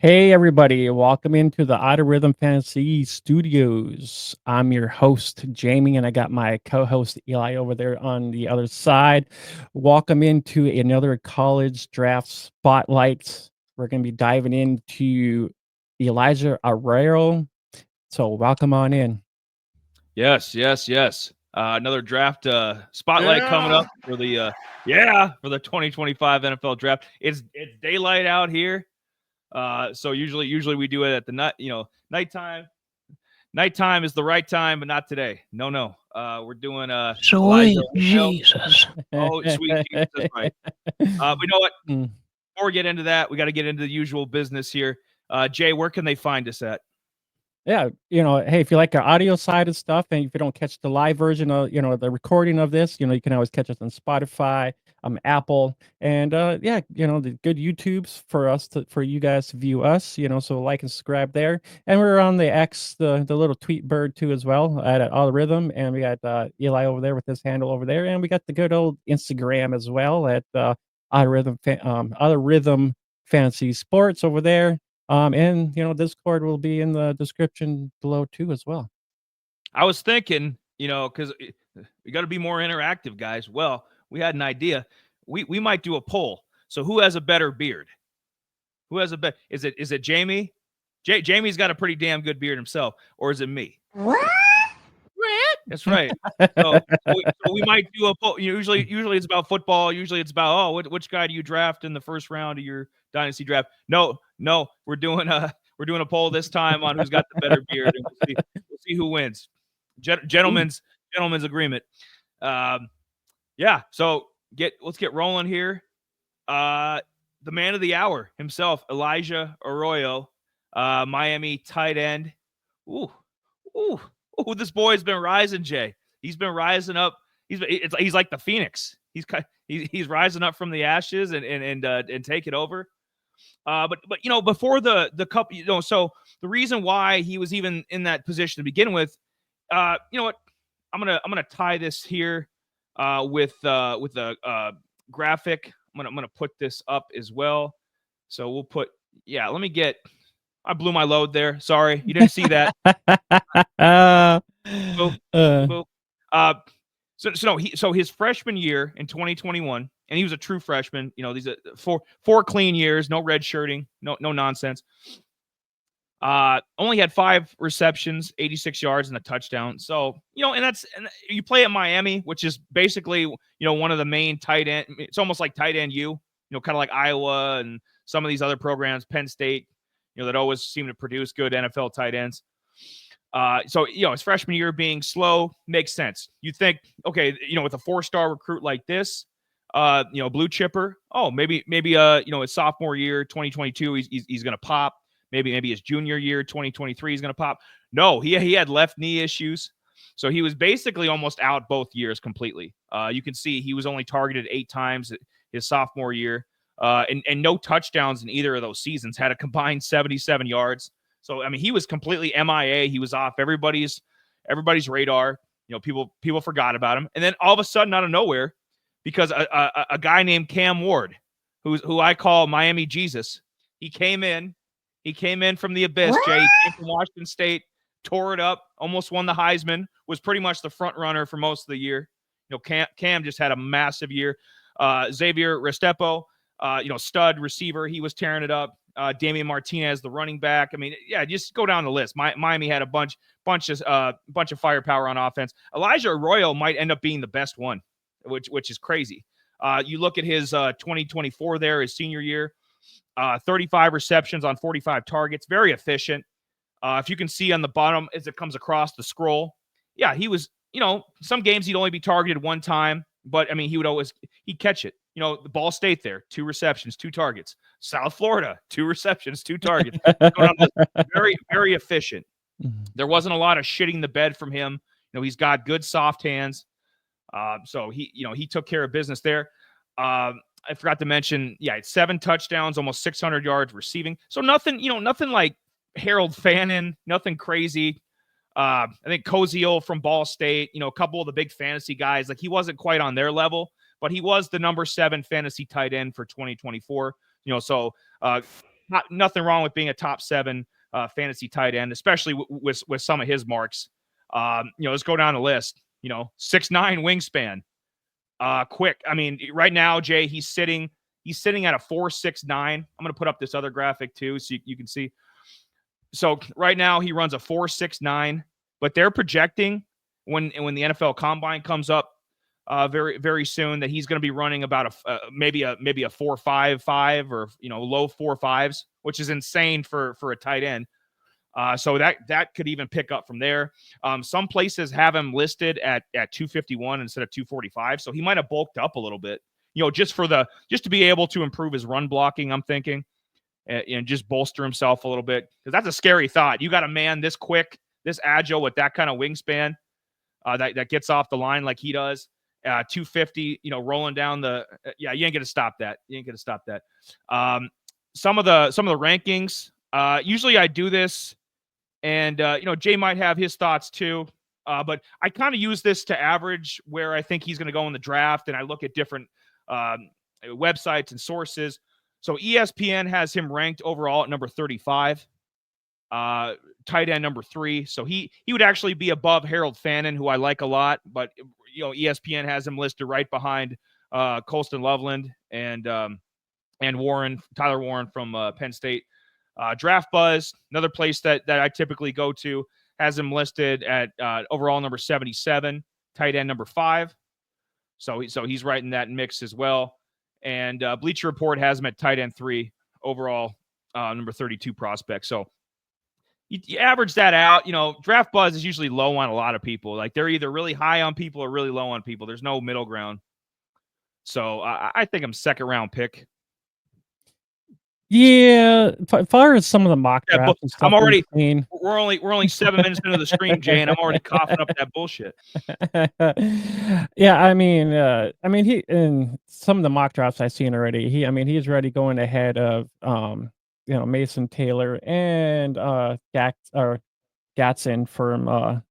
Hey everybody, welcome into the Otter Rhythm Fantasy Studios. I'm your host, Jamie, and I got my co-host Eli over there on the other side. Welcome into another college draft spotlight. We're going to be diving into Elijah Arroyo. So welcome on in. Yes. Another draft spotlight coming up for the 2025 NFL draft. It's daylight out here. So usually we do it at the night, nighttime. Nighttime is the right time, but not today. No. We're doing Elijah Sweet Arroyo. Jesus. Oh, sweet Jesus, that's right. But you know what? Mm. Before we get into that, we got to get into the usual business here. Jay, where can they find us at? Yeah, hey, if you like our audio side of stuff, and if you don't catch the live version of, the recording of this, you can always catch us on Spotify, Apple, and yeah, the good YouTubes for you guys to view us, so like and subscribe there. And we're on the X, the little tweet bird too as well at All Rhythm, and we got Eli over there with his handle over there, and we got the good old Instagram as well at All Rhythm Fantasy Sports over there. And Discord will be in the description below too as well. I was thinking, because we got to be more interactive, guys. Well, we had an idea. We might do a poll. So who has a better beard? Who has a better? Is it Jamie? Jamie's got a pretty damn good beard himself, or is it me? What? That's right. So we might do a poll. Usually it's about football. Usually it's about which guy do you draft in the first round of your dynasty draft? No, we're doing a poll this time on who's got the better beard, and we'll see who wins. Gentlemen's agreement. Yeah. So let's get rolling here. The man of the hour himself, Elijah Arroyo, Miami tight end. Ooh. This boy's been rising, Jay. He's been rising up. He's like the Phoenix. He's rising up from the ashes and take it over. But before the cup, so the reason why he was even in that position to begin with, you know what? I'm gonna tie this here with a graphic. I'm gonna put this up as well. So we'll put let me get. I blew my load there. Sorry, you didn't see that. Boop, boop. So his freshman year in 2021, and he was a true freshman. These are four clean years, no red shirting, no nonsense. Only had 5 receptions, 86 yards, and a touchdown. So and you play at Miami, which is basically one of the main tight end. It's almost like tight end U. Kind of like Iowa and some of these other programs, Penn State. That always seem to produce good NFL tight ends. So his freshman year being slow makes sense. You think, okay, with a 4-star recruit like this, blue chipper, maybe his sophomore year, 2022, he's going to pop. Maybe his junior year, 2023, he's going to pop. No, he had left knee issues. So he was basically almost out both years completely. You can see he was only targeted 8 times his sophomore year. And no touchdowns in either of those seasons, had a combined 77 yards. So, I mean, he was completely MIA. He was off everybody's radar. People forgot about him. And then all of a sudden, out of nowhere, because a guy named Cam Ward, who I call Miami Jesus, he came in from the abyss, Jay. He came from Washington State, tore it up, almost won the Heisman, was pretty much the front runner for most of the year. Cam just had a massive year. Xavier Restrepo, stud receiver. He was tearing it up. Damian Martinez, the running back. I mean, yeah, just go down the list. Miami had a bunch of firepower on offense. Elijah Arroyo might end up being the best one, which is crazy. You look at his 2024 there, his senior year, 35 receptions on 45 targets, very efficient. If you can see on the bottom as it comes across the scroll, yeah, he was, some games he'd only be targeted one time, but I mean, he'd catch it. The Ball State there, 2 receptions, 2 targets. South Florida, 2 receptions, 2 targets. Very, very efficient. There wasn't a lot of shitting the bed from him. He's got good soft hands. So he took care of business there. I forgot to mention, 7 touchdowns, almost 600 yards receiving. So nothing like Harold Fannin, nothing crazy. I think Koziel from Ball State, a couple of the big fantasy guys, like he wasn't quite on their level, but he was the number 7 fantasy tight end for 2024. So nothing wrong with being a top 7 fantasy tight end, especially with some of his marks. Let's go down the list. 6'9" wingspan, quick. I mean, right now, Jay, he's sitting at a 4.69. I'm going to put up this other graphic too, so you can see. So right now he runs a 4.69, but they're projecting when the NFL Combine comes up very very soon that he's going to be running about maybe a 4.55 or low 4.5s, which is insane for a tight end. So that could even pick up from there. Some places have him listed at 251 instead of 245, so he might have bulked up a little bit, just to be able to improve his run blocking. I'm thinking, and just bolster himself a little bit, because that's a scary thought. You got a man this quick, this agile, with that kind of wingspan, that gets off the line like he does. 250, rolling down the. You ain't gonna stop that. Some of the rankings. Usually I do this. And, Jay might have his thoughts too. But I kind of use this to average where I think he's going to go in the draft. And I look at different websites and sources. So ESPN has him ranked overall at number 35, tight end number 3. So he would actually be above Harold Fannin, who I like a lot. But, ESPN has him listed right behind Colston Loveland and Tyler Warren from Penn State. Draft Buzz, another place that I typically go to, has him listed at overall number 77, tight end number 5. So he's right in that mix as well. And Bleacher Report has him at tight end 3, overall number 32 prospect. So you average that out. Draft Buzz is usually low on a lot of people. Like, they're either really high on people or really low on people. There's no middle ground. So I think I'm second round pick. Yeah, as far as some of the mock drafts and stuff, we're only 7 minutes into the stream, Jay, and I'm already coughing up that bullshit. Yeah, I mean, he in some of the mock drafts I've seen already. He's already going ahead of Mason Taylor and Gatson from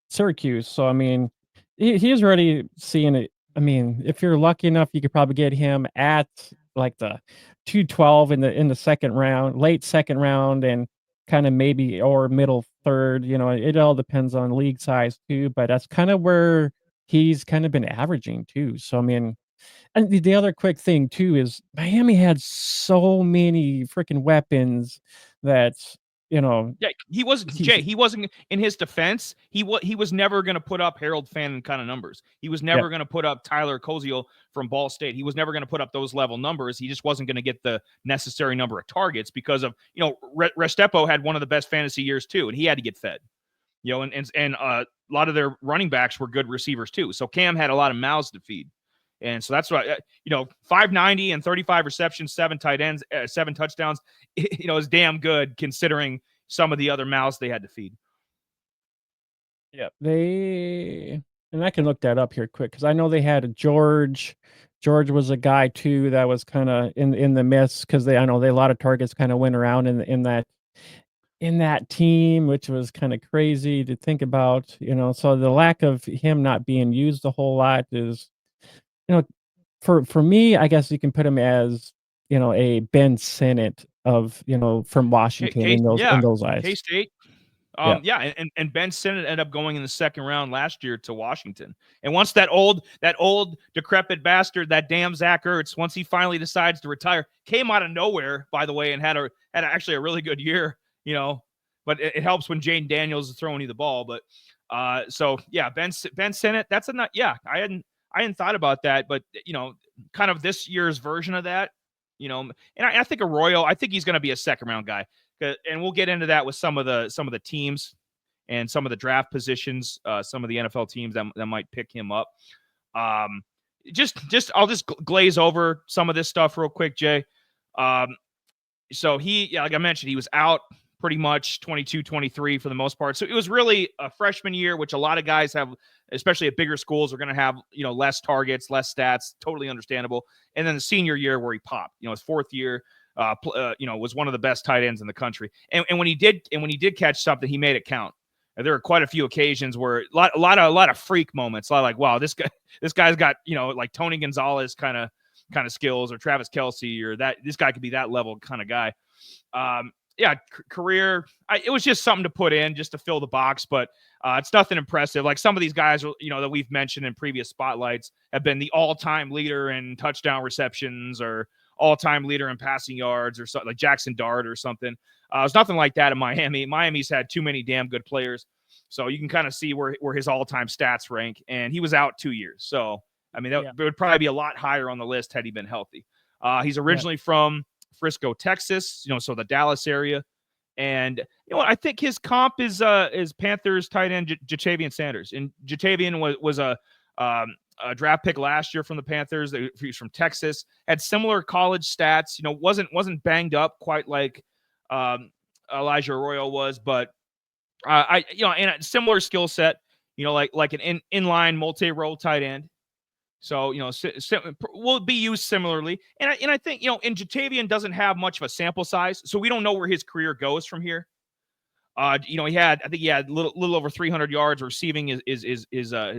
Syracuse. So he's already seeing it. If you're lucky enough, you could probably get him at like the 212 in the second round, late second round, and kind of maybe or middle third. It all depends on league size too, but that's kind of where he's kind of been averaging too. So and the other quick thing too is Miami had so many freaking weapons that he wasn't in his defense. He was never going to put up Harold Fannin kind of numbers. He was never going to put up Tyler Koziel from Ball State. He was never going to put up those level numbers. He just wasn't going to get the necessary number of targets because of Restrepo had one of the best fantasy years too, and he had to get fed. And a lot of their running backs were good receivers too. So Cam had a lot of mouths to feed. And so that's why, 590 and 35 receptions, 7 tight ends, 7 touchdowns, is damn good considering some of the other mouths they had to feed. Yeah, and I can look that up here quick because I know they had a George. George was a guy too that was kind of in the mix because I know a lot of targets kind of went around in that team, which was kind of crazy to think about. So the lack of him not being used a whole lot is. For me, I guess you can put him as, a Ben Sinnott of, from Washington in those eyes. K-State. And Ben Sinnott ended up going in the second round last year to Washington. And once that old decrepit bastard, that damn Zach Ertz, once he finally decides to retire, came out of nowhere, by the way, and had actually a really good year, but it helps when Jaden Daniels is throwing you the ball. But Ben Sinnott, that's I hadn't thought about that, but kind of this year's version of that, and I think Arroyo, I think he's going to be a second round guy, and we'll get into that with some of the teams and some of the draft positions, some of the NFL teams that might pick him up. I'll just glaze over some of this stuff real quick, Jay. So like I mentioned, he was out pretty much 22, 23 for the most part. So it was really a freshman year, which a lot of guys have, especially at bigger schools, are going to have, less targets, less stats, totally understandable. And then the senior year where he popped, his fourth year, was one of the best tight ends in the country. And when he did catch something, he made it count. And there were quite a few occasions where a lot of freak moments. A lot like, wow, this guy's got, like Tony Gonzalez kind of, kind of skills, or Travis Kelce, or that this guy could be that level kind of guy. Yeah, career. It was just something to put in just to fill the box, but it's nothing impressive. Like some of these guys, that we've mentioned in previous spotlights have been the all-time leader in touchdown receptions or all-time leader in passing yards or something like Jackson Dart or something. There's nothing like that in Miami. Miami's had too many damn good players. So you can kind of see where his all-time stats rank, and he was out 2 years. So, I mean, that would probably be a lot higher on the list had he been healthy. He's originally from Frisco, Texas, so the Dallas area. And, I think his comp is Panthers tight end Ja'Tavion Sanders. And Ja'Tavion was a draft pick last year from the Panthers. He's from Texas, had similar college stats, wasn't banged up quite like Elijah Arroyo was, but and a similar skill set, like an inline multi-role tight end. So, will be used similarly. And I think, and Ja'Tavion doesn't have much of a sample size, so we don't know where his career goes from here. He had a little over 300 yards receiving his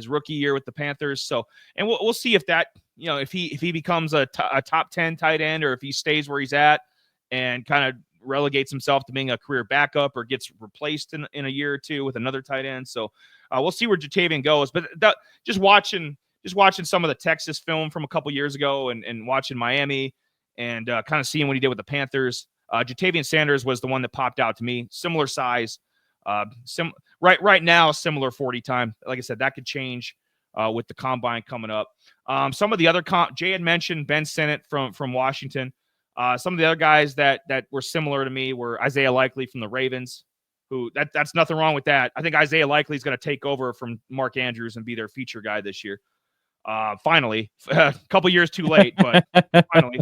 rookie year with the Panthers. So, and we'll see if that, if he becomes a top 10 tight end, or if he stays where he's at and kind of relegates himself to being a career backup or gets replaced in a year or two with another tight end. So, we'll see where Ja'Tavion goes. But just watching some of the Texas film from a couple years ago and watching Miami and kind of seeing what he did with the Panthers. Ja'Tavion Sanders was the one that popped out to me. Similar size. Right now, similar 40 time. Like I said, that could change with the combine coming up. Some of the other Jay had mentioned Ben Sinnott from Washington. Some of the other guys that were similar to me were Isaiah Likely from the Ravens, who that's nothing wrong with that. I think Isaiah Likely is going to take over from Mark Andrews and be their feature guy this year. Finally, a couple years too late, but finally.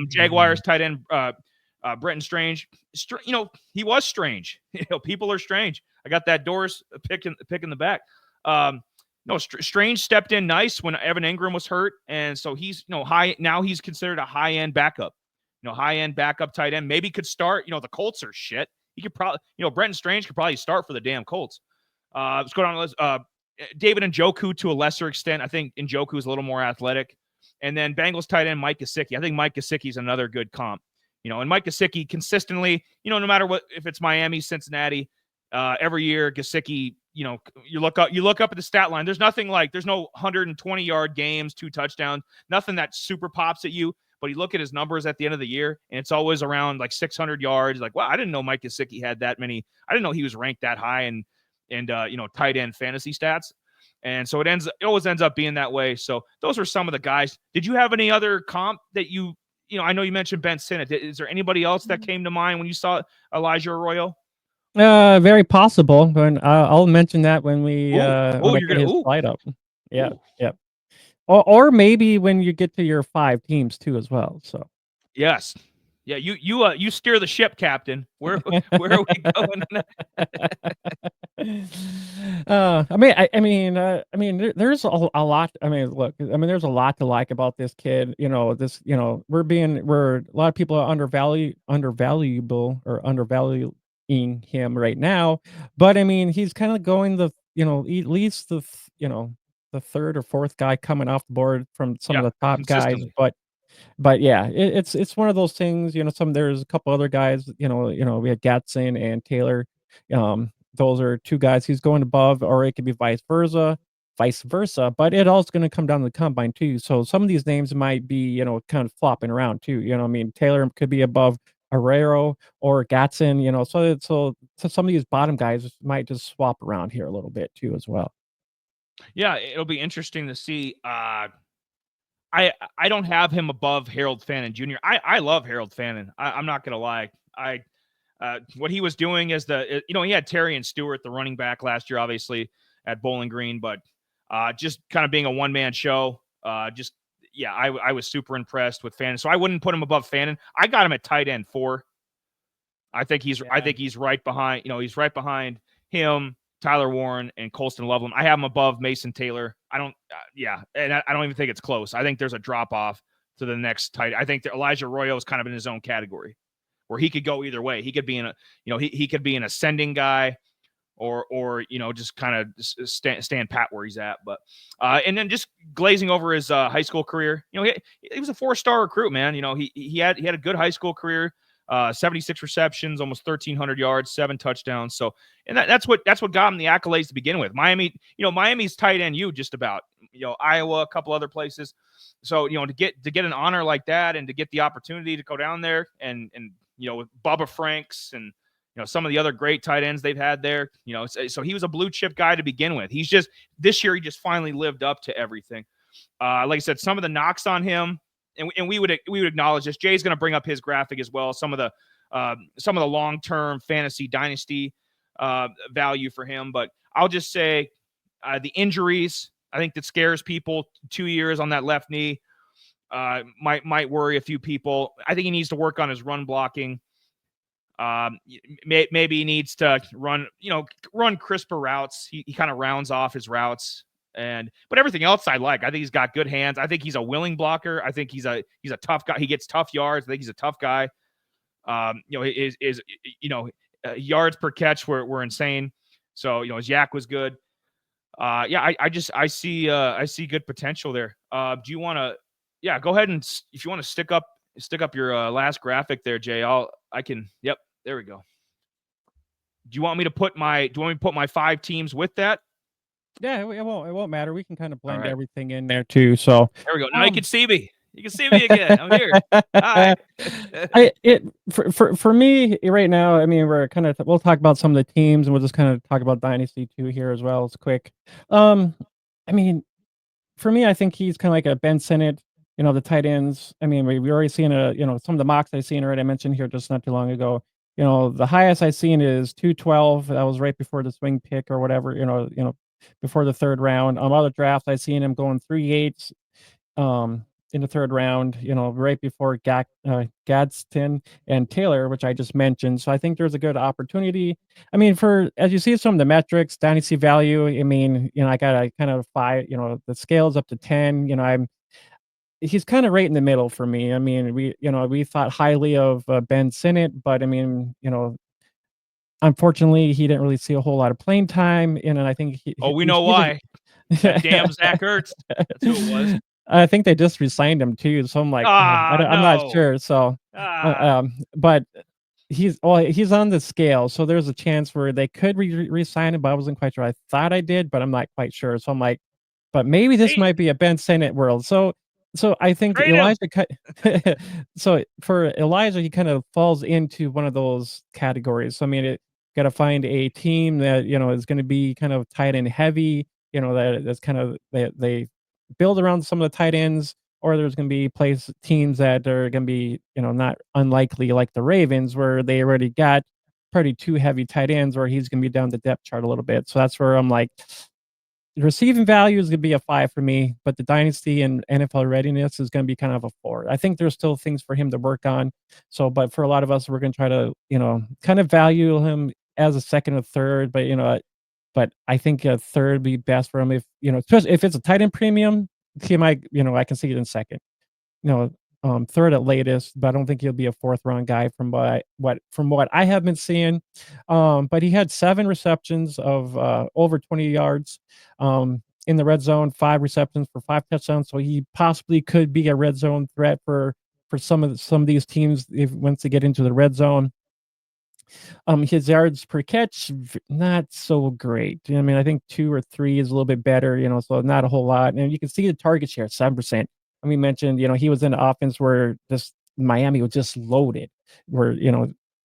Jaguars tight end Brenton Strange. He was strange. People are strange. I got that Doris pick in the back. Strange stepped in nice when Evan Ingram was hurt, and so he's high now. He's considered a high-end backup. High-end backup tight end. Maybe could start. The Colts are shit. He could probably Brenton Strange could probably start for the damn Colts. Let's go down the list. David Njoku to a lesser extent. I think Njoku is a little more athletic. And then Bengals tight end Mike Gesicki. I think Mike Gesicki is another good comp. And Mike Gesicki consistently, no matter what, if it's Miami, Cincinnati, every year Gesicki, you look up at the stat line. There's no 120-yard games, 2 touchdowns, nothing that super pops at you. But you look at his numbers at the end of the year, and it's always around like 600 yards. Like, wow, I didn't know Mike Gesicki had that many. I didn't know he was ranked that high and tight end fantasy stats. And so it always ends up being that way. So those are some of the guys. Did you have any other comp that I know you mentioned Ben Sinnott. Is there anybody else that came to mind when you saw Elijah Arroyo? Very possible. When I'll mention that when we when I get his slide up. Yeah, yeah. Or maybe when you get to your 5 teams too as well. So yes. Yeah, you steer the ship, Captain. Where are we going? There's a lot. Look, there's a lot to like about this kid. We're a lot of people are undervaluing him right now, but he's kind of going at least the third or fourth guy coming off the board from some of the top guys, but yeah, it's one of those things. There's a couple other guys. We had Gatson and Taylor. Those are 2 guys he's going above, or it could be vice versa. But it also going to come down to the combine too. So some of these names might be kind of flopping around too. Taylor could be above Arroyo or Gatson. So some of these bottom guys might just swap around here a little bit too as well. Yeah, it'll be interesting to see. I don't have him above Harold Fannin Jr. I love Harold Fannin. I'm not gonna lie. What he was doing is he had Terry and Stewart, the running back last year, obviously at Bowling Green, but just kind of being a one-man show. I was super impressed with Fannin. So I wouldn't put him above Fannin. I got him at tight end 4. I think he's right behind. He's right behind him, Tyler Warren, and Colston Loveland. I have him above Mason Taylor. I don't even think it's close. I think there's a drop off to the next tight. I think that Elijah Arroyo is kind of in his own category, where he could go either way. He could be he could be an ascending guy, or just kind of stand pat where he's at. But and then just glazing over his high school career, he was a 4-star recruit, man. He had a good high school career. 76 receptions, almost 1,300 yards, 7 touchdowns. So, and that's what got him the accolades to begin with. Miami's tight end just about. Iowa, a couple other places. So, to get an honor like that, and to get the opportunity to go down there and with Bubba Franks and some of the other great tight ends they've had there. So he was a blue chip guy to begin with. This year he just finally lived up to everything. Like I said, some of the knocks on him, and we would acknowledge this. Jay's going to bring up his graphic as well. Some of the long-term fantasy dynasty value for him, but I'll just say the injuries, I think, that scares people. 2 years on that left knee might worry a few people. I think he needs to work on his run blocking. Maybe he needs to run crisper routes. He kind of rounds off his routes. But everything else I like. I think he's got good hands. I think he's a willing blocker. I think he's a tough guy. He gets tough yards. I think he's a tough guy. Yards per catch were insane. So his yak was good. I see good potential there. Do you want to? Yeah, go ahead, and if you want to stick up your last graphic there, Jay. I can. Yep, there we go. Do you want me to put my 5 teams with that? Yeah, it won't matter. We can kind of blend everything in there too. So there we go. Now you can see me. You can see me again. I'm here. Hi. For me right now, I mean, we'll talk about some of the teams, and we'll just kind of talk about Dynasty too here as well. It's quick. I mean, for me, I think he's kind of like a Ben Sinnott. The tight ends. I mean, we already seen some of the mocks I've seen already. I mentioned here just not too long ago. The highest I've seen is 212. That was right before the swing pick or whatever. Before the 3rd round. Other drafts I've seen him going 3.8 in the 3rd round. Right before Gadsden and Taylor, which I just mentioned. So I think there's a good opportunity. I mean, as you see some of the metrics, dynasty value. I mean, I got a kind of 5. The scale's up to 10. He's kind of right in the middle for me. I mean, we thought highly of Ben Sinnott, but I mean, unfortunately, he didn't really see a whole lot of playing time, and I think we know why. That damn Zach Ertz. That's who it was. I think they just re-signed him too, so I'm like, I'm not sure. So, but he's on the scale, so there's a chance where they could re-sign him, but I wasn't quite sure. I thought I did, but I'm not quite sure. So I'm like, but maybe this might be a Ben Sinnott world. So I think Elijah so for Elijah, he kind of falls into one of those categories. So I mean, got to find a team that is going to be kind of tight end heavy. That's kind of they build around some of the tight ends, or there's going to be teams that are going to be not unlikely like the Ravens, where they already got pretty 2 heavy tight ends, where he's going to be down the depth chart a little bit. So that's where I'm like, the receiving value is going to be a 5 for me, but the dynasty and NFL readiness is going to be kind of a 4. I think there's still things for him to work on. So, but for a lot of us, we're going to try to, kind of value him as a 2nd or 3rd, but I think a 3rd would be best for him especially if it's a tight end premium. He might, I can see it in 2nd, 3rd at latest, but I don't think he'll be a 4th round guy from what I have been seeing. But he had 7 receptions of over 20 yards in the red zone, 5 receptions for 5 touchdowns. So he possibly could be a red zone threat for some of these teams once they get into the red zone. His yards per catch, not so great. I mean, I think 2 or 3 is a little bit better, so not a whole lot. And you can see the target share, 7%. And we mentioned, he was in an offense where this Miami was just loaded, where,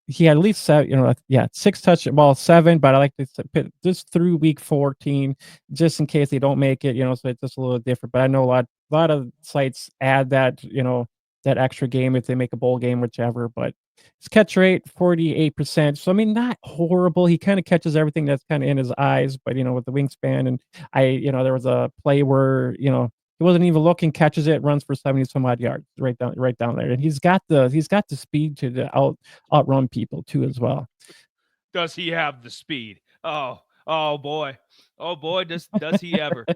he had at least 6 touch, 7, but I like to put just through week 14, just in case they don't make it, so it's just a little different. But I know a lot of sites add that, that extra game if they make a bowl game, whichever. But his catch rate, 48%. So, I mean, not horrible. He kind of catches everything that's kind of in his eyes, but, with the wingspan. And there was a play where, he wasn't even looking, catches it, runs for 70 some odd yards right down there. And he's got the speed to outrun people too as well. Does he have the speed? Oh boy. Does he ever?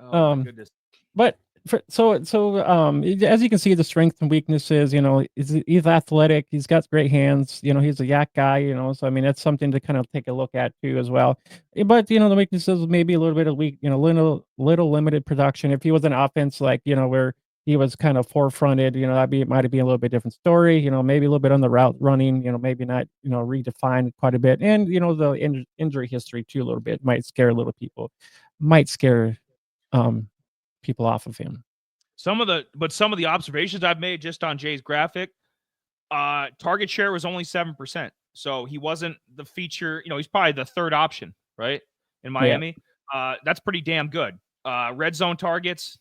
Oh my goodness. But As you can see, the strengths and weaknesses, he's athletic, he's got great hands, he's a yak guy, so I mean that's something to kind of take a look at too as well. But the weaknesses maybe a little bit of weak, little limited production. If he was an offense like, where he was kind of forefronted, might be a little bit different story, maybe a little bit on the route running, maybe not, redefined quite a bit. And the injury history too a little bit might scare might scare um people off of him. Some of the observations I've made just on Jay's graphic, target share was only 7%. So he wasn't the feature, he's probably the third option, right? In Yeah. Miami. That's pretty damn good. Red zone targets.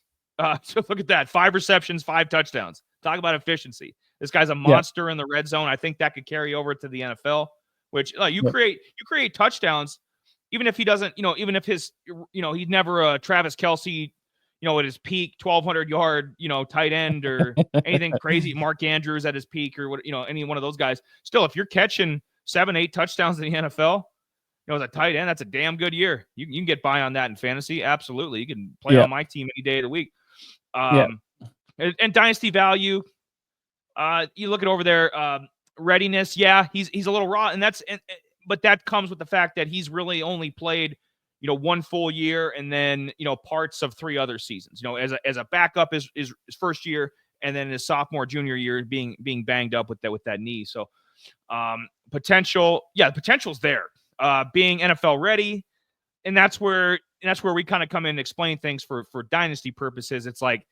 So look at that. 5 receptions, 5 touchdowns. Talk about efficiency. This guy's a Yeah. monster in the red zone. I think that could carry over to the NFL, which you Yeah. create touchdowns, even if he doesn't, even if his, he's never a Travis Kelce, at his peak, 1,200 yard, tight end or anything crazy. Mark Andrews at his peak or what, any one of those guys. Still, if you're catching 7, 8 touchdowns in the NFL, as a tight end, that's a damn good year. You can get by on that in fantasy. Absolutely. You can play Yeah. on my team any day of the week. Yeah. And dynasty value, you look at over there, readiness. Yeah, he's a little raw, and but that comes with the fact that he's really only played, 1 full year and then, parts of 3 other seasons. As a backup is his first year, and then his sophomore, junior year being banged up with that knee. So potential's there. Being NFL ready, and that's where we kind of come in and explain things for dynasty purposes. It's like,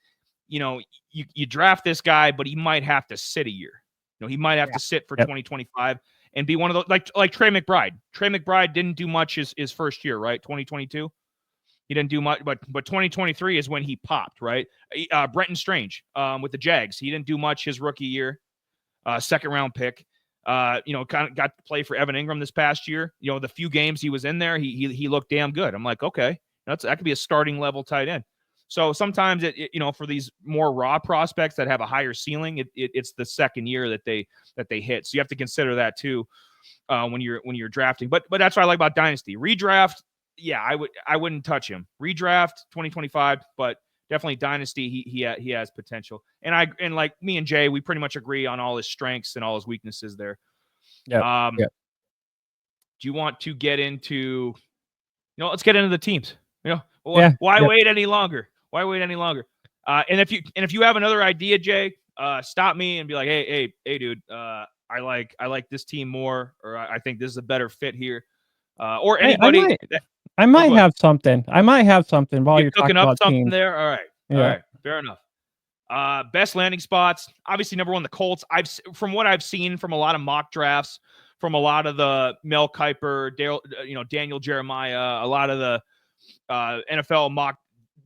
you draft this guy, but he might have to sit a year. He might have to sit for 2025 and be one of those like Trey McBride. Trey McBride didn't do much his first year, right? 2022. He didn't do much, but 2023 is when he popped, right? Brenton Strange with the Jags. He didn't do much his rookie year. Second round pick. Kind of got to play for Evan Ingram this past year. The few games he was in there, he looked damn good. I'm like, okay, that could be a starting level tight end. So sometimes for these more raw prospects that have a higher ceiling, it's the second year that they hit. So you have to consider that too when you're drafting. But that's what I like about dynasty. Redraft, yeah, I wouldn't touch him. Redraft 2025, but definitely dynasty. He has potential. And like me and Jay, we pretty much agree on all his strengths and all his weaknesses there. Yeah. Do you want to get into? Let's get into the teams. Why wait any longer? Why wait any longer? And if you have another idea, Jay, stop me and be like, hey, dude, I like this team more, or I think this is a better fit here. Or anybody. I might have something. While you're cooking talking up about something teams. there. All right. Yeah. All right. Fair enough. Best landing spots. Obviously, number one, the Colts. From what I've seen from a lot of mock drafts, from a lot of the Mel Kiper, Daniel Jeremiah, a lot of the NFL mock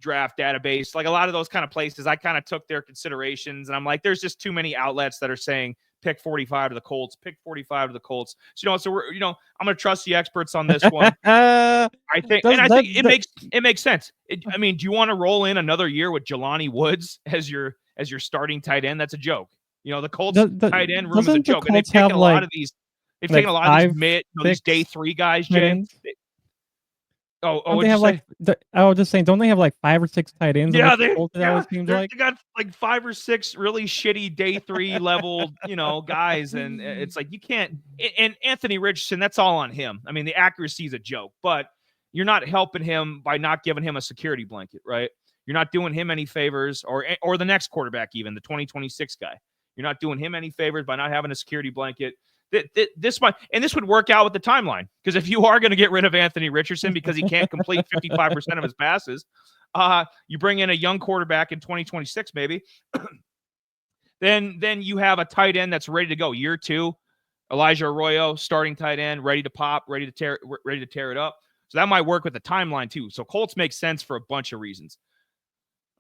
draft database, like a lot of those kind of places, I kind of took their considerations, and I'm like, there's just too many outlets that are saying pick 45 to the Colts, pick 45 to the Colts. So we're, I'm going to trust the experts on this one. I think it makes sense. I mean, do you want to roll in another year with Jelani Woods as your starting tight end? That's a joke. The Colts tight end room is a joke, and they've taken a lot of these. They've taken a lot of these these day 3 guys, Jay. Don't they have I was just saying, don't they have like 5 or 6 tight ends? Yeah, they got like 5 or 6 really shitty day 3 level, guys, and it's like you can't. And Anthony Richardson, that's all on him. I mean, the accuracy is a joke, but you're not helping him by not giving him a security blanket, right? You're not doing him any favors, or the next quarterback, even the 2026 guy. You're not doing him any favors by not having a security blanket. This would work out with the timeline, because if you are going to get rid of Anthony Richardson because he can't complete 55% of his passes, you bring in a young quarterback in 2026 maybe, then you have a tight end that's ready to go. Year 2, Elijah Arroyo, starting tight end, ready to pop, ready to tear it up. So that might work with the timeline too. So Colts makes sense for a bunch of reasons.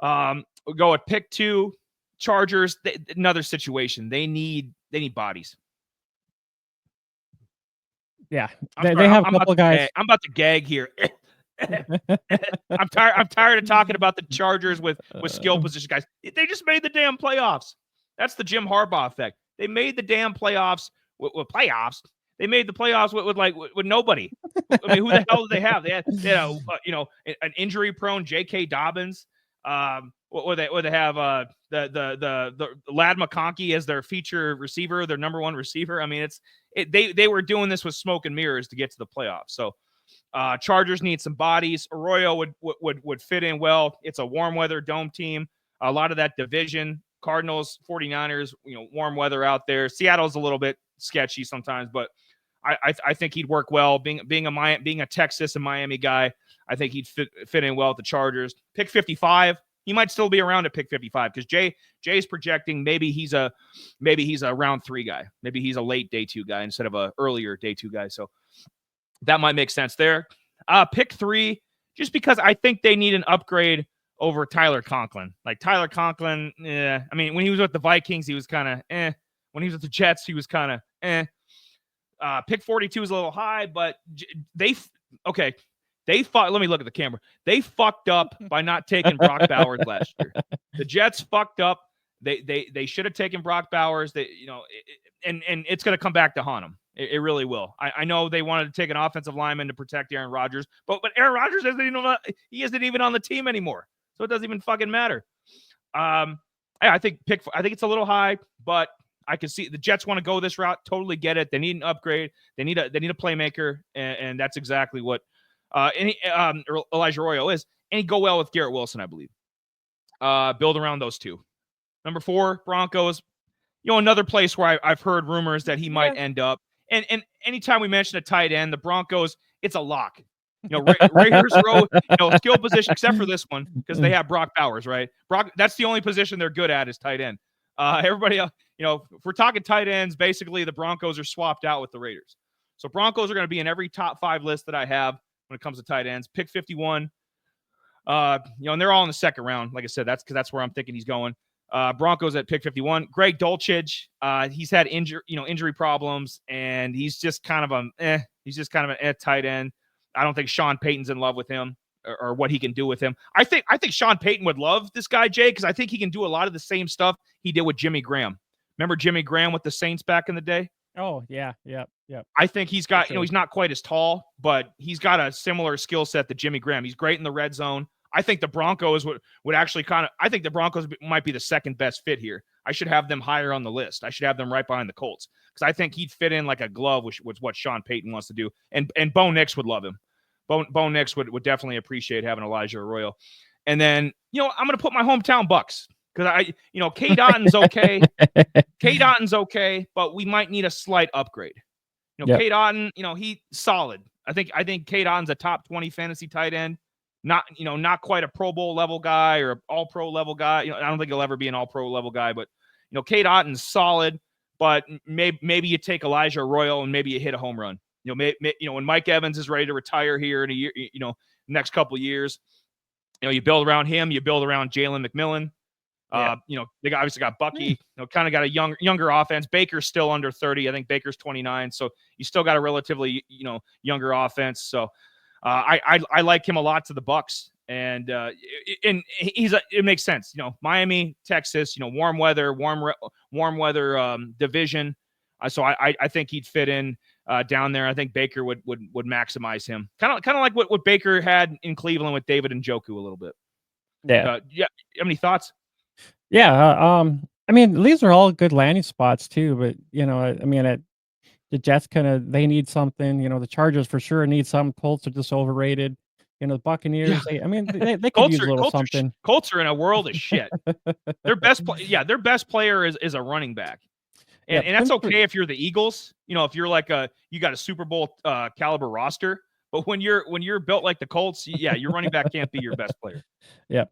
We'll go at pick 2, Chargers. Another situation. They need bodies. Yeah, they have a couple guys. I'm about to gag here. I'm tired of talking about the Chargers with skill position guys. They just made the damn playoffs. That's the Jim Harbaugh effect. They made the damn playoffs with playoffs. They made the playoffs with nobody. I mean, who the hell did they have? They had an injury prone J.K. Dobbins. What they have the Lad McConkey as their feature receiver, their number one receiver. I mean, they were doing this with smoke and mirrors to get to the playoffs. So Chargers need some bodies. Arroyo would fit in well. It's a warm weather dome team. A lot of that division, Cardinals, 49ers, warm weather out there. Seattle's a little bit sketchy sometimes, but I think he'd work well. Being a Texas and Miami guy, I think he'd fit in well at the Chargers. Pick 55. He might still be around at pick 55 because Jay's projecting maybe he's a round 3 guy. Maybe he's a late day 2 guy instead of a earlier day 2 guy. So that might make sense there. Pick 3, just because I think they need an upgrade over Tyler Conklin. Like Tyler Conklin, I mean, when he was with the Vikings, he was kind of When he was with the Jets, he was kind of Pick 42 is a little high, but they fought. Let me look at the camera. They fucked up by not taking Brock Bowers last year. The Jets fucked up. They should have taken Brock Bowers. And it's going to come back to haunt them. It really will. I know they wanted to take an offensive lineman to protect Aaron Rodgers, but Aaron Rodgers isn't even on the team anymore, so it doesn't even fucking matter. I think it's a little high, but I can see the Jets want to go this route. Totally get it. They need an upgrade. They need a playmaker, and that's exactly what Elijah Arroyo is. And he'd go well with Garrett Wilson, I believe. Build around those two. Number 4, Broncos. Another place where I've heard rumors that he might end up. And anytime we mention a tight end, the Broncos, it's a lock. Raiders row, skill position, except for this one, because they have Brock Bowers, right? That's the only position they're good at is tight end. Everybody else, if we're talking tight ends, basically the Broncos are swapped out with the Raiders. So Broncos are going to be in every top 5 list that I have when it comes to tight ends. Pick 51. And they're all in the second round. Like I said, that's where I'm thinking he's going. Broncos at pick 51. Greg Dulcich, he's had injury problems, and he's just kind of an tight end. I don't think Sean Payton's in love with him or what he can do with him. I think Sean Payton would love this guy, Jay, because I think he can do a lot of the same stuff he did with Jimmy Graham. Remember Jimmy Graham with the Saints back in the day? Oh, yeah. I think he's got, he's not quite as tall, but he's got a similar skill set to Jimmy Graham. He's great in the red zone. I think the Broncos would actually I think the Broncos might be the second best fit here. I should have them higher on the list. I should have them right behind the Colts because I think he'd fit in like a glove, which was what Sean Payton wants to do. And Bo Nix would love him. Bo Nix would definitely appreciate having Elijah Arroyo. And then, I'm going to put my hometown Bucks because K Dotton's okay. K Dotton's okay, but we might need a slight upgrade. K Dotton, he's solid. I think K Dotton's a top 20 fantasy tight end. Not quite a Pro Bowl level guy or All Pro level guy. I don't think he'll ever be an All Pro level guy, but K Dotton's solid. But maybe you take Elijah Arroyo and maybe you hit a home run. When Mike Evans is ready to retire here in a year, next couple of years, you build around him. You build around Jalen McMillan. They obviously got Bucky. Kind of got a younger offense. Baker's still under 30. I think Baker's 29, so you still got a relatively younger offense. So. I like him a lot to the Bucks, and it makes sense. Miami, Texas, warm weather division. So I think he'd fit in down there. I think Baker would maximize him, kind of like what Baker had in Cleveland with David Njoku a little bit. Yeah. You have any thoughts? Yeah. I mean, these are all good landing spots too, but the Jets they need something. The Chargers for sure need some. Colts are just overrated. The Buccaneers. Yeah. They could use a little something. Colts are in a world of shit. Their best player is a running back, and that's okay if you're the Eagles. If you're like you got a Super Bowl caliber roster. But when you're built like the Colts, your running back can't be your best player. Yeah.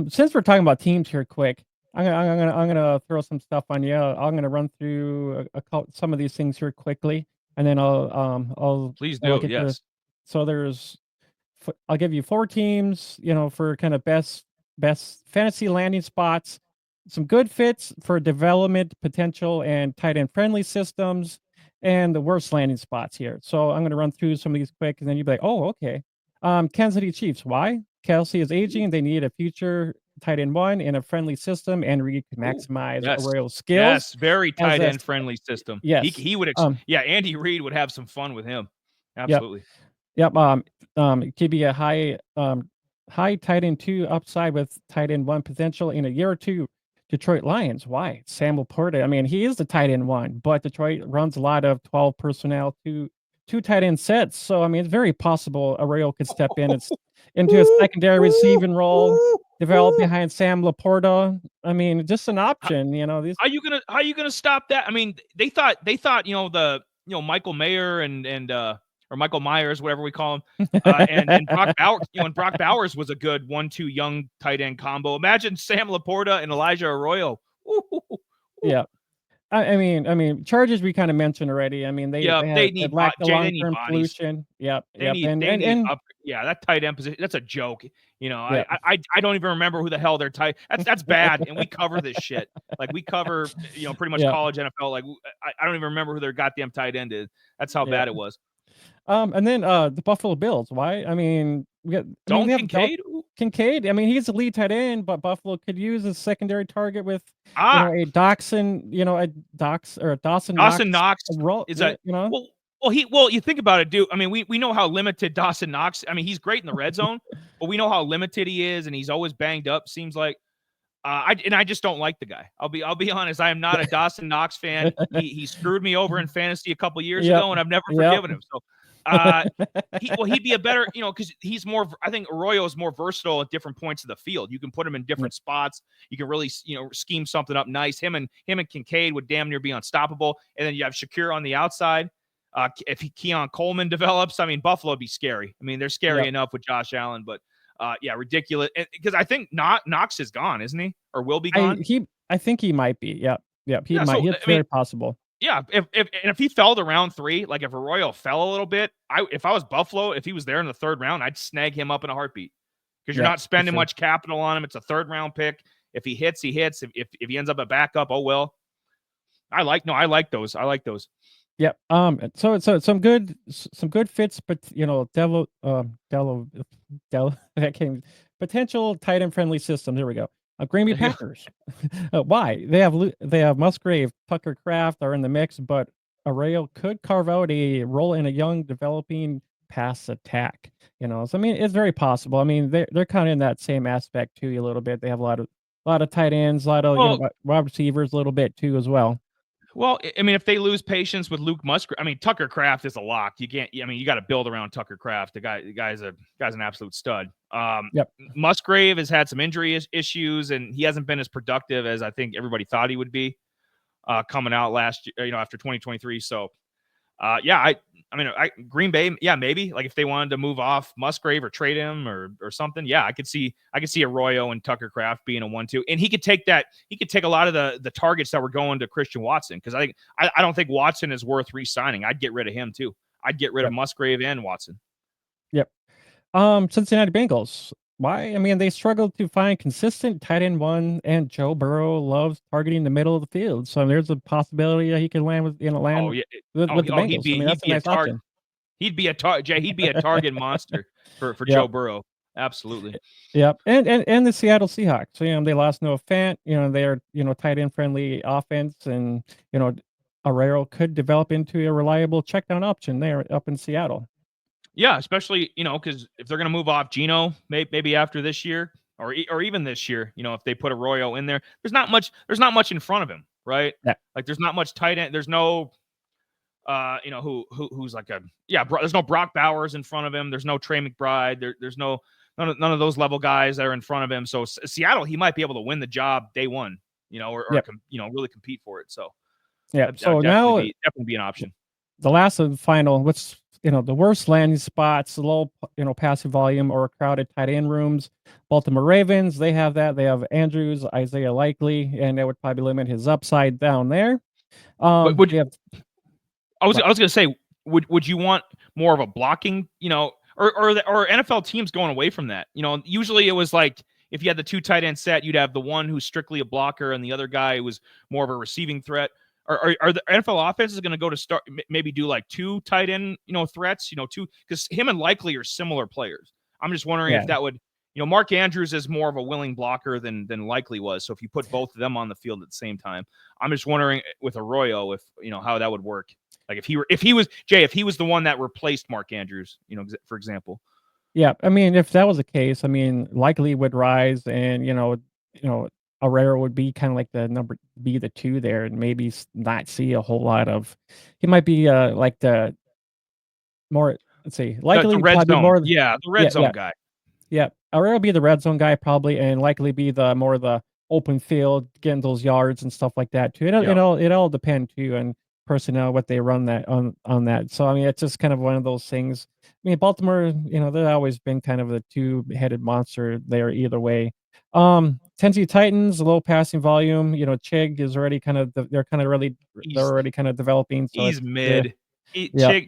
Since we're talking about teams here, quick. I'm gonna throw some stuff on you. I'm gonna run through some of these things here quickly, and then I'll please do. Yes. I'll give you 4 teams, for kind of best fantasy landing spots, some good fits for development potential and tight end friendly systems, and the worst landing spots here. So I'm gonna run through some of these quick, and then you'll be like, oh, okay. Kansas City Chiefs. Why? Kelsey is aging. They need a future tight end 1 in a friendly system, and Reed can maximize Arroyo's skills. Yes, very tight end friendly system. Yes, he would. Andy Reid would have some fun with him. Absolutely. Yep. It could be a high high tight end 2 upside with tight end 1 potential in a year or two. Detroit Lions. Why? Sam Laporta. I mean, he is the tight end 1, but Detroit runs a lot of 12 personnel, two tight end sets. So I mean, it's very possible Arroyo could step in into a Ooh, secondary ooh, receiving role, ooh, develop ooh. behind Sam Laporta. I mean, just an option. These. How you gonna stop that? I mean, they thought Michael Mayer and or Michael Myers, whatever we call him, and Brock Bowers, and Brock Bowers was a good 1-2 young tight end combo. Imagine Sam Laporta and Elijah Arroyo. Ooh, ooh, ooh. Yeah. I mean, charges we kind of mentioned already. I mean, Yeah, they lack the Jay. long They need term bodies. solution. Yep, They yep, need and they and need and up. Yeah, that tight end position. That's a joke. yep. I don't even remember who the hell they're tight. That's bad. And we cover this shit. Like we cover pretty much Yep, college NFL. Like I don't even remember who their goddamn tight end is. That's how yep. bad it was. And then the Buffalo Bills. Why? I mean, Dalton they have Kincaid. Ooh. Kincaid. I mean, he's the lead tight end, but Buffalo could use a secondary target with, Ah, a Dachshund, a Dox or a Dawson Dawson Knox Knox role. is a You know, well you think about it, dude. I mean, we know how limited Dawson Knox. I mean, he's great in the red zone, but we know how limited he is, and he's always banged up. Seems like. I just don't like the guy. I'll be honest. I am not a Dawson Knox fan. He screwed me over in fantasy a couple years yep, ago, and I've never yep, forgiven him. So, uh, he'd be a better because he's more. I think Arroyo is more versatile at different points of the field. You can put him in yep, different spots. You can really scheme something up nice. Him and Kincaid would damn near be unstoppable. And then you have Shakir on the outside. If Keon Coleman develops, I mean Buffalo would be scary. I mean they're scary yep. enough with Josh Allen, but. Yeah, ridiculous. Because I think Knox is gone, isn't he, or will be gone? I think he might be. Yep, yep. He Yeah. might. So It's I mean, very possible. yeah. If he fell to round 3, like if Arroyo fell a little bit, if I was Buffalo, if he was there in the 3rd round, I'd snag him up in a heartbeat because you're Yep, not for spending sure. much capital on him. It's a 3rd round pick. If he hits, he hits. If he ends up a backup, oh well. I like those. I like those. Yep. So some good fits, but that came potential tight end friendly system. There we go. Green Bay Packers. Why? They have Musgrave, Tucker Craft are in the mix, but Arroyo could carve out a role in a young developing pass attack. So I mean, it's very possible. I mean, they're kind of in that same aspect too a little bit. They have a lot of tight ends, a lot of Well, wide receivers a little bit too as well. Well, I mean, if they lose patience with Luke Musgrave, I mean, Tucker Craft is a lock. You can't. I mean, you got to build around Tucker Craft. The guy's an absolute stud. Yep. Musgrave has had some injury issues, and he hasn't been as productive as I think everybody thought he would be coming out last year. After 2023. So yeah, Green Bay, yeah, maybe like if they wanted to move off Musgrave or trade him or something, yeah, I could see Arroyo and Tucker Craft being a 1-2, and he could take a lot of the targets that were going to Christian Watson because I don't think Watson is worth re-signing. I'd get rid of him too. I'd get rid of Yep. Musgrave and Watson. Yep. Cincinnati Bengals. Why? I mean, they struggled to find consistent tight end 1, and Joe Burrow loves targeting the middle of the field. So there's a possibility that he could Oh land yeah, with the Bengals. I mean, he'd that's a be a nice target. option. He'd be a target monster for Yep. Joe Burrow. Absolutely. Yep. And the Seattle Seahawks. So, they lost Noah Fant. They're, tight end friendly offense, and Arroyo could develop into a reliable check down option there up in Seattle. Yeah, especially because if they're going to move off Geno, maybe after this year or even this year, if they put Arroyo in there, there's not much in front of him, right? Yeah. Like there's not much tight end. There's no, who's like there's no Brock Bowers in front of him. There's no Trey McBride. There's none of those level guys that are in front of him. So Seattle, he might be able to win the job day one, or Yep. really compete for it. So Yeah. that So would now definitely be an option. the last and final, what's the worst landing spots, low passive volume or crowded tight end rooms. Baltimore Ravens, they have that. They have Andrews, Isaiah Likely, and that would probably limit his upside down there. Would They have I was what? going to say, would you want more of a blocking, or NFL teams going away from that? Usually it was like if you had the 2 tight end set, you'd have the one who's strictly a blocker and the other guy who was more of a receiving threat. Are the NFL offenses going to go to start maybe do like 2 tight end threats? Two, because him and Likely are similar players. I'm just wondering Yeah. if that would. Mark Andrews is more of a willing blocker than Likely was. So if you put both of them on the field at the same time, I'm just wondering with Arroyo if how that would work. Like if he was the one that replaced Mark Andrews, for example. Yeah, I mean, if that was the case, I mean, likely would rise, and Arrera would be kind of like the number, be the two there, and maybe not see a whole lot of. He might be like the more. Let's see, The likely red probably zone. more. Yeah, the red Yeah, zone yeah, guy. yeah. Arrera be the red zone guy probably, and likely be the more the open field, getting those yards and stuff like that too. Yeah. It all depend too on personnel, what they run that on that. So I mean, it's just kind of one of those things. I mean, Baltimore, they've always been kind of a two-headed monster there either way. Tennessee Titans, low passing volume. Chig is already kind of they're He's already kind of developing. So he's it's yeah, mid. yeah.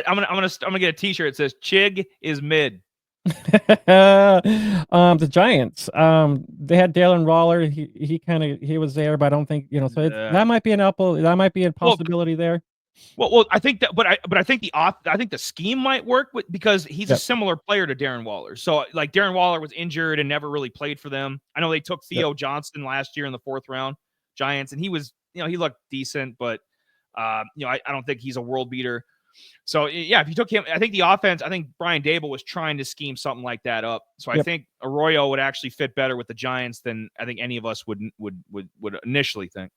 I'm gonna get a T-shirt that says Chig is mid. The Giants, they had Dalen Waller. He was there, but I don't think, so Uh, that might be an apple. That might be a well, possibility there. I think that, but I think I think the scheme might work because he's a Yep, similar player to Darren Waller. So like Darren Waller was injured and never really played for them. I know they took yep, Theo Johnson last year in the 4th round, Giants, and he was, he looked decent, but I don't think he's a world beater. So yeah, if you took him, I think the offense, I think Brian Dable was trying to scheme something like that up. So I yep, think Arroyo would actually fit better with the Giants than I think any of us would initially think.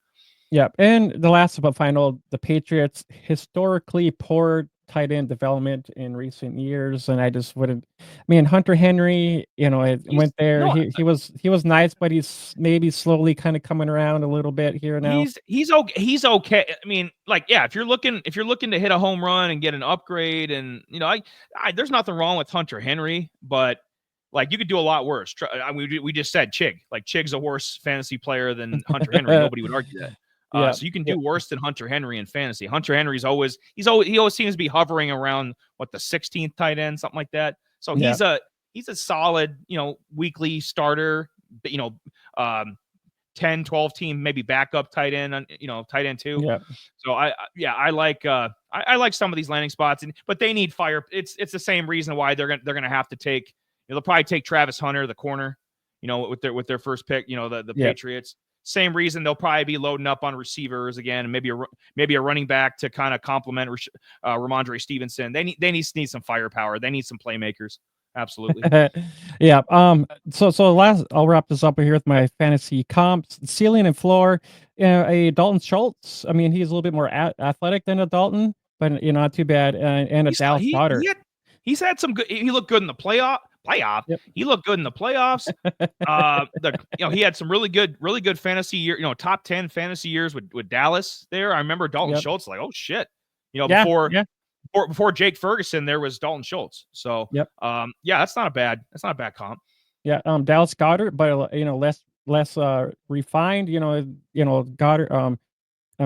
yep. And the last but final, the Patriots historically poor tight end development in recent years, and I just wouldn't. I mean, Hunter Henry, it He's went there. no, He was nice, but he's maybe slowly kind of coming around a little bit here now. he's okay. He's okay. I mean, like, yeah, if you're looking to hit a home run and get an upgrade, and there's nothing wrong with Hunter Henry, but like you could do a lot worse. We just said Chig. Like Chig's a worse fantasy player than Hunter Henry. Nobody would argue that. Yeah, So you can yeah, do worse than Hunter Henry in fantasy. Hunter Henry's he always seems to be hovering around what, the 16th tight end, something like that. So yeah, he's a solid, weekly starter, um, 10, 12 team, maybe backup tight end, tight end too. yeah. So I like I like some of these landing spots, but they need fire. It's the same reason why they're gonna have to take, they'll probably take Travis Hunter, the corner, with their first pick, the Yeah. Patriots. Same reason they'll probably be loading up on receivers again, and maybe a running back to kind of complement Ramondre Stevenson. They need some firepower. They need some playmakers. Absolutely. Yeah. So last, I'll wrap this up here with my fantasy comps, ceiling and floor. A Dalton Schultz. I mean, he's a little bit more athletic than a Dalton, but not too bad. And a He's Dallas he Goddard. he had he's had some good. He looked good in the playoff. Yep. He looked good in the playoffs. He had some really good fantasy year. Top 10 fantasy years with Dallas. There, I remember Dalton Yep. Schultz. Like, oh shit. Yeah. Yeah. Before Jake Ferguson, there was Dalton Schultz. So, Yep. yeah, that's not a bad comp. Yeah. Dallas Goddard, but less refined. Goddard.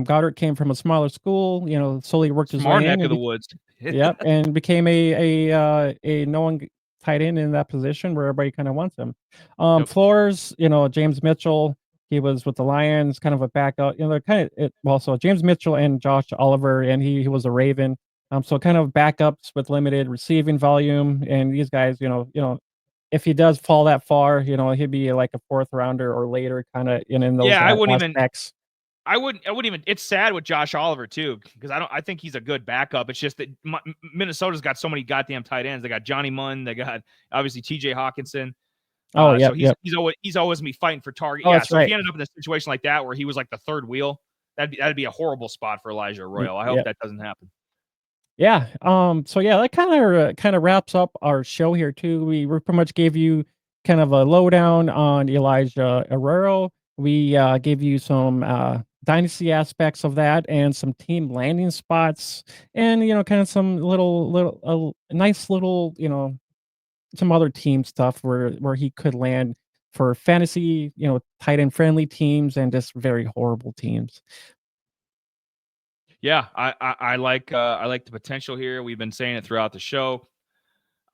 Goddard came from a smaller school. Slowly worked his From our way neck in of and the woods. yep, and became a known tight end in that position where everybody kind of wants him. Yep. Floors, James Mitchell, he was with the Lions, kind of a backup. They're kind of so James Mitchell and Josh Oliver, and he was a Raven. So kind of backups with limited receiving volume, and these guys, if he does fall that far, he'd be like a fourth rounder or later, kind of in those Yeah, aspects. I wouldn't even. It's sad with Josh Oliver too, because I think he's a good backup. It's just that Minnesota's got so many goddamn tight ends. They got Johnny Munn. They got obviously T.J. Hawkinson. Oh, So yep, yep. he's always me fighting for target. Oh, Yeah. that's So if he right. ended up in a situation like that where he was like the third wheel, that'd be a horrible spot for Elijah Arroyo. I hope Yeah. that doesn't happen. Yeah. So yeah, that kind of wraps up our show here too. We pretty much gave you kind of a lowdown on Elijah Arroyo. We gave you some dynasty aspects of that and some team landing spots, and kind of some nice little some other team stuff where he could land for fantasy, tight end friendly teams and just very horrible teams. Yeah, I like the potential here. We've been saying it throughout the show.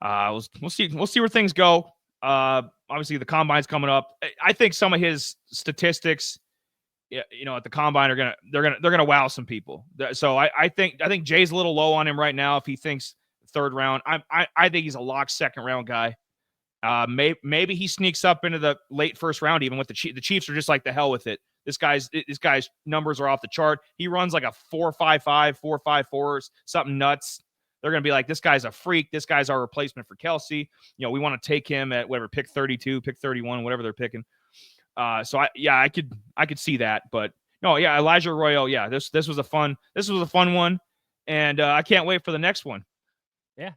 We'll see where things go. Obviously the combine's coming up. I think some of his statistics, yeah, at the combine they're gonna wow some people. So I think Jay's a little low on him right now. If he thinks third round, I think he's a lock second round guy. Maybe he sneaks up into the late first round, even with the Chiefs are just like, the hell with it. This guy's numbers are off the chart. He runs like a 4.55, 4.54, something nuts. they're going to be like, this guy's a freak. This guy's our replacement for Kelsey. You know, we want to take him at whatever pick 32, pick 31, whatever they're picking. So I could see that, but no, yeah, Elijah Arroyo, yeah, this was a fun one, and I can't wait for the next one. Yeah.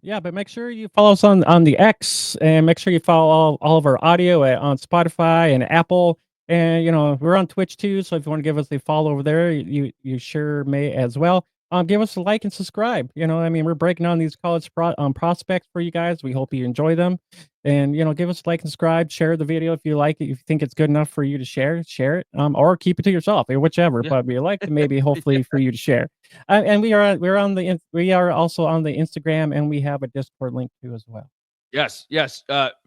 Yeah, but make sure you follow us on the X, and make sure you follow all of our audio on Spotify and Apple. And we're on Twitch too, so if you want to give us a follow over there, you sure may as well. Give us a like and subscribe. I mean, we're breaking on these college prospects for you guys. We hope you enjoy them. And give us a like and subscribe, share the video if you like it, if you think it's good enough for you to share it, or keep it to yourself, or whichever. Yeah. But we like to maybe hopefully for you to share. And we are also on the Instagram, and we have a Discord link too as well. Yes.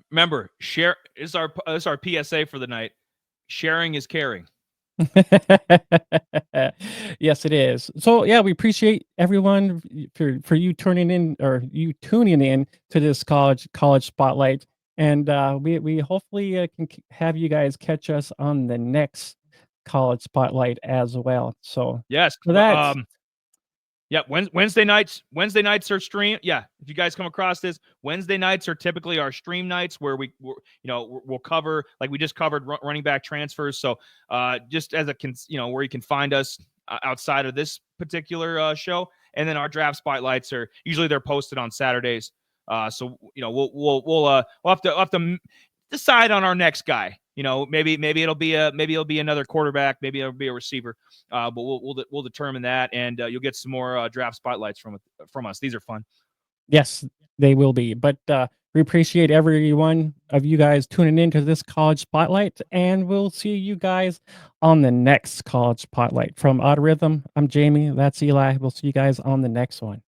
Remember, share is our PSA for the night. Sharing is caring. Yes, it is. So yeah, we appreciate everyone for you tuning in to this college spotlight, and we hopefully can have you guys catch us on the next college spotlight as well. So yes, for that. Yeah, Wednesday nights are stream. Yeah, if you guys come across this, Wednesday nights are typically our stream nights where we'll cover, like we just covered, running back transfers. So just as where you can find us outside of this particular show, and then our draft spotlights are usually they're posted on Saturdays. So we'll have to decide on our next guy. Maybe it'll be another quarterback, maybe it'll be a receiver. But we'll determine that, and you'll get some more draft spotlights from us. These are fun. Yes, they will be. But we appreciate every one of you guys tuning into this college spotlight, and we'll see you guys on the next college spotlight. From Odd Rhythm, I'm Jamie. That's Eli. We'll see you guys on the next one.